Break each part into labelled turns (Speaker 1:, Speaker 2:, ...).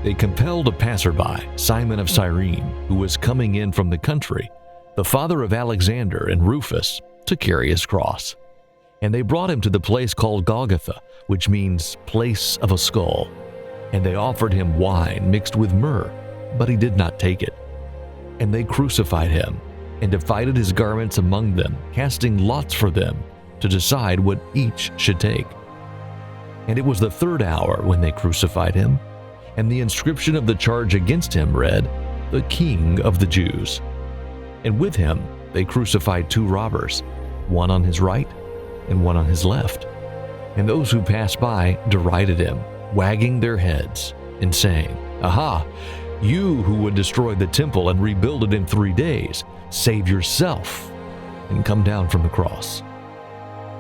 Speaker 1: they compelled a passerby, Simon of Cyrene, who was coming in from the country, the father of Alexander and Rufus, to carry his cross. And they brought him to the place called Golgotha, which means place of a skull. And they offered him wine mixed with myrrh, but he did not take it. And they crucified him, and divided his garments among them, casting lots for them, to decide what each should take. And it was the 3rd hour when they crucified him, and the inscription of the charge against him read, "The King of the Jews." And with him they crucified 2 robbers, one on his right and one on his left. And those who passed by derided him, wagging their heads and saying, "Aha! You who would destroy the temple and rebuild it in 3 days, save yourself and come down from the cross."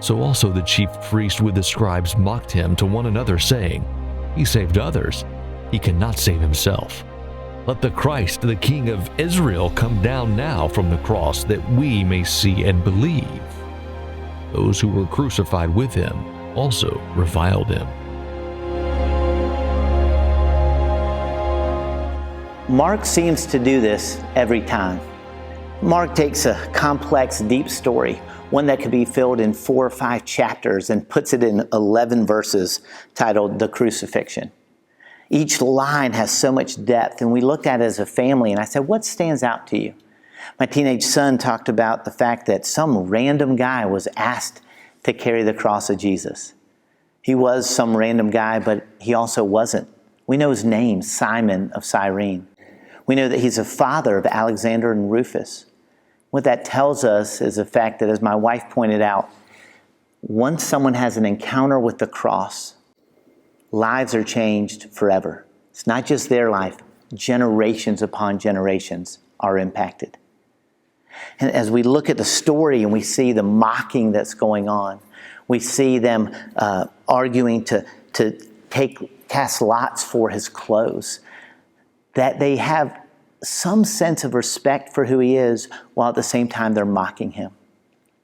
Speaker 1: So also the chief priest with the scribes mocked him to one another, saying, "He saved others. He cannot save himself. Let the Christ, the King of Israel, come down now from the cross, that we may see and believe." Those who were crucified with him also reviled him.
Speaker 2: Mark seems to do this every time. Mark takes a complex, deep story, one that could be filled in 4 or 5 chapters, and puts it in 11 verses titled The Crucifixion. Each line has so much depth, and we looked at it as a family, and I said, what stands out to you? My teenage son talked about the fact that some random guy was asked to carry the cross of Jesus. He was some random guy, but he also wasn't. We know his name, Simon of Cyrene. We know that he's the father of Alexander and Rufus. What that tells us is the fact that, as my wife pointed out, once someone has an encounter with the cross, lives are changed forever. It's not just their life. Generations upon generations are impacted. And as we look at the story and we see the mocking that's going on, we see them arguing to cast lots for his clothes, that they have some sense of respect for who he is, while at the same time they're mocking him.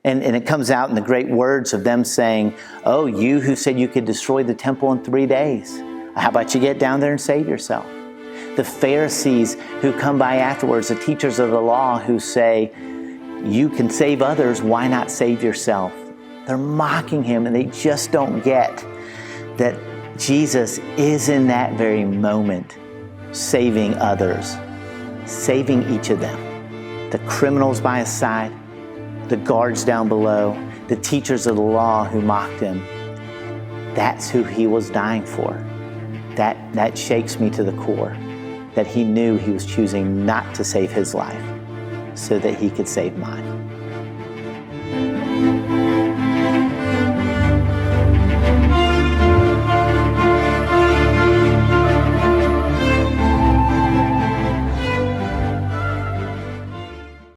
Speaker 2: And it comes out in the great words of them saying, "Oh, you who said you could destroy the temple in 3 days, how about you get down there and save yourself?" The Pharisees who come by afterwards, the teachers of the law who say, "You can save others, why not save yourself?" They're mocking him, and they just don't get that Jesus is in that very moment saving others, saving each of them. The criminals by his side, the guards down below, the teachers of the law who mocked him. That's who he was dying for. That shakes me to the core, that he knew he was choosing not to save his life so that he could save mine.